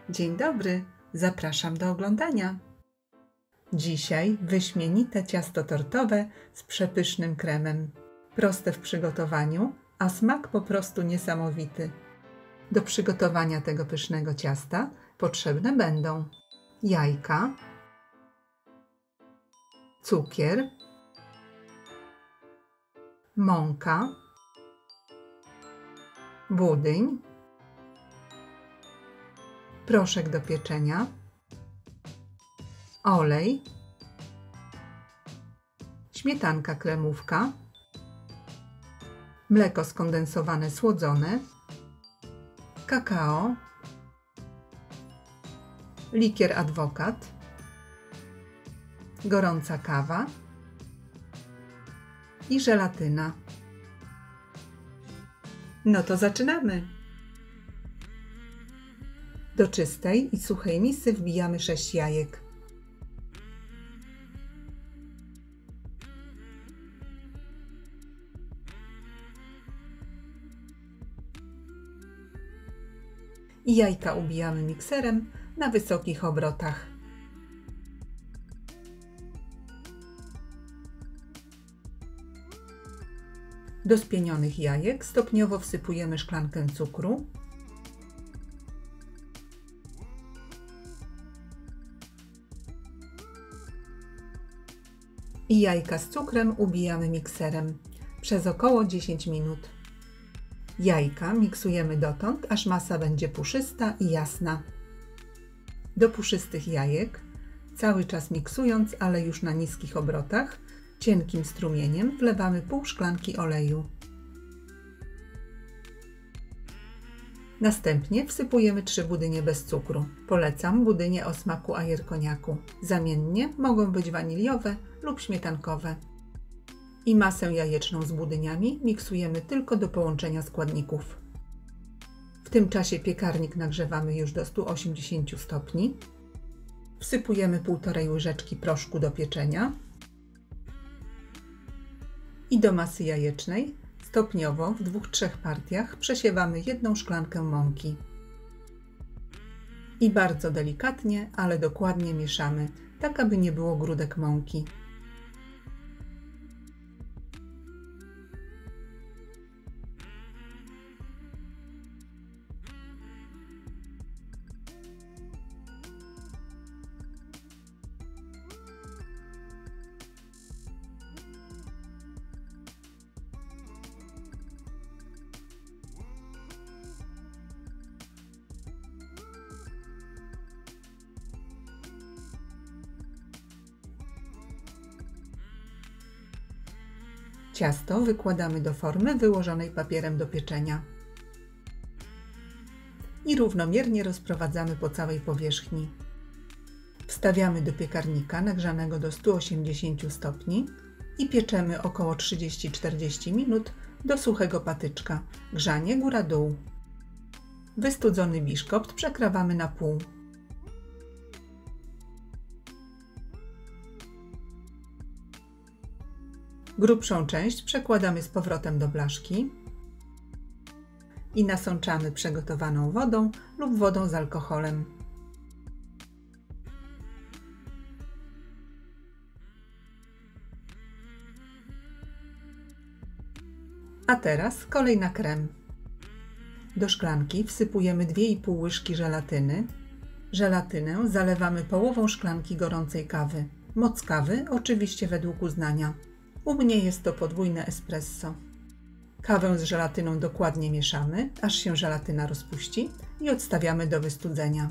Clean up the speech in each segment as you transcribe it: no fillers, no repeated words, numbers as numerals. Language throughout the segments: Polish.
Dzień dobry, zapraszam do oglądania. Dzisiaj wyśmienite ciasto tortowe z przepysznym kremem. Proste w przygotowaniu, a smak po prostu niesamowity. Do przygotowania tego pysznego ciasta potrzebne będą jajka, cukier, mąka, budyń, proszek do pieczenia, olej, śmietanka kremówka, mleko skondensowane słodzone, kakao, likier adwokat, gorąca kawa i żelatyna. No to zaczynamy! Do czystej i suchej misy wbijamy 6 jajek. I jajka ubijamy mikserem na wysokich obrotach. Do spienionych jajek stopniowo wsypujemy szklankę cukru, i jajka z cukrem ubijamy mikserem przez około 10 minut. Jajka miksujemy dotąd, aż masa będzie puszysta i jasna. Do puszystych jajek, cały czas miksując, ale już na niskich obrotach, cienkim strumieniem wlewamy pół szklanki oleju. Następnie wsypujemy 3 budynie bez cukru. Polecam budynie o smaku ajerkoniaku. Zamiennie mogą być waniliowe lub śmietankowe. I masę jajeczną z budyniami miksujemy tylko do połączenia składników. W tym czasie piekarnik nagrzewamy już do 180 stopni. Wsypujemy 1,5 łyżeczki proszku do pieczenia. I do masy jajecznej stopniowo w 2-3 partiach przesiewamy 1 szklankę mąki. I bardzo delikatnie, ale dokładnie mieszamy, tak aby nie było grudek mąki. Ciasto wykładamy do formy wyłożonej papierem do pieczenia i równomiernie rozprowadzamy po całej powierzchni. Wstawiamy do piekarnika nagrzanego do 180 stopni i pieczemy około 30-40 minut do suchego patyczka, grzanie góra-dół. Wystudzony biszkopt przekrawamy na pół. Grubszą część przekładamy z powrotem do blaszki i nasączamy przegotowaną wodą lub wodą z alkoholem. A teraz kolej na krem. Do szklanki wsypujemy 2,5 łyżki żelatyny. Żelatynę zalewamy połową szklanki gorącej kawy. Moc kawy oczywiście według uznania. U mnie jest to podwójne espresso. Kawę z żelatyną dokładnie mieszamy, aż się żelatyna rozpuści i odstawiamy do wystudzenia.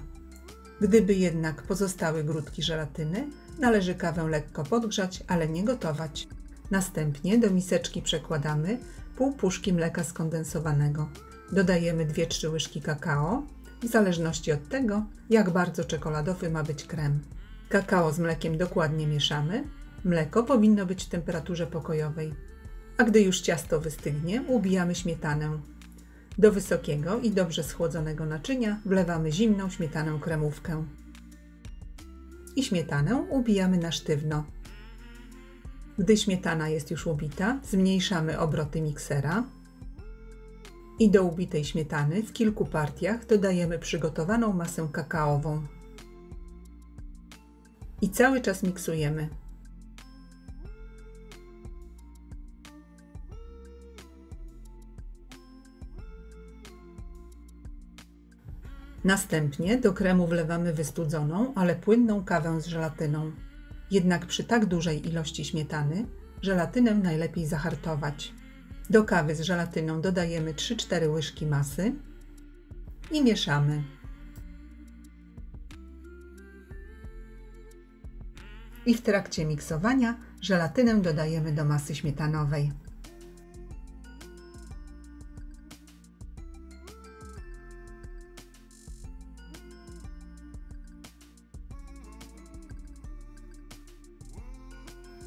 Gdyby jednak pozostały grudki żelatyny, należy kawę lekko podgrzać, ale nie gotować. Następnie do miseczki przekładamy pół puszki mleka skondensowanego. Dodajemy 2-3 łyżki kakao, w zależności od tego, jak bardzo czekoladowy ma być krem. Kakao z mlekiem dokładnie mieszamy. Mleko powinno być w temperaturze pokojowej. A gdy już ciasto wystygnie, ubijamy śmietanę. Do wysokiego i dobrze schłodzonego naczynia wlewamy zimną śmietanę kremówkę. I śmietanę ubijamy na sztywno. Gdy śmietana jest już ubita, zmniejszamy obroty miksera I do ubitej śmietany w kilku partiach dodajemy przygotowaną masę kakaową. I cały czas miksujemy. Następnie do kremu wlewamy wystudzoną, ale płynną kawę z żelatyną. Jednak przy tak dużej ilości śmietany żelatynę najlepiej zahartować. Do kawy z żelatyną dodajemy 3-4 łyżki masy i mieszamy. I w trakcie miksowania żelatynę dodajemy do masy śmietanowej.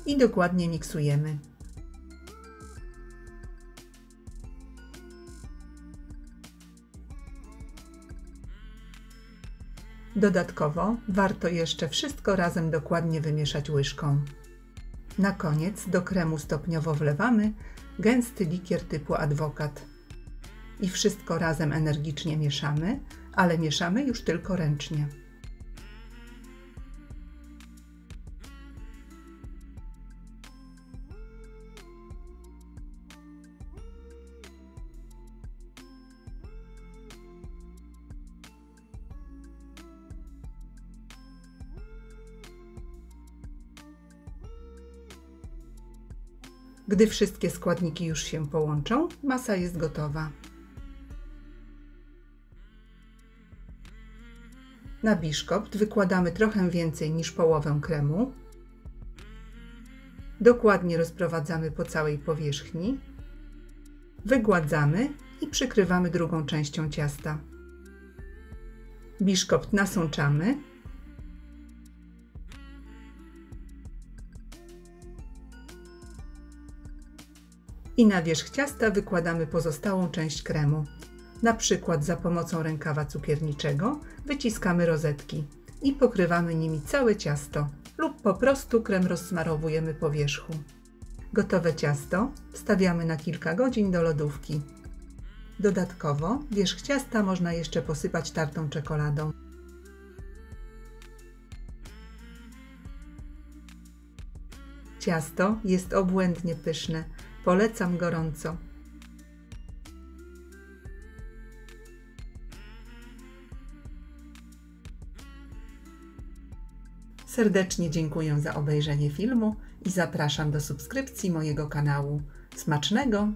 I dokładnie miksujemy. Dodatkowo warto jeszcze wszystko razem dokładnie wymieszać łyżką. Na koniec do kremu stopniowo wlewamy gęsty likier typu adwokat. I wszystko razem energicznie mieszamy, ale mieszamy już tylko ręcznie. Gdy wszystkie składniki już się połączą, masa jest gotowa. Na biszkopt wykładamy trochę więcej niż połowę kremu. Dokładnie rozprowadzamy po całej powierzchni. Wygładzamy i przykrywamy drugą częścią ciasta. Biszkopt nasączamy. I na wierzch ciasta wykładamy pozostałą część kremu. Na przykład za pomocą rękawa cukierniczego wyciskamy rozetki i pokrywamy nimi całe ciasto lub po prostu krem rozsmarowujemy po wierzchu. Gotowe ciasto wstawiamy na kilka godzin do lodówki. Dodatkowo wierzch ciasta można jeszcze posypać tartą czekoladą. Ciasto jest obłędnie pyszne. Polecam gorąco. Serdecznie dziękuję za obejrzenie filmu i zapraszam do subskrypcji mojego kanału. Smacznego!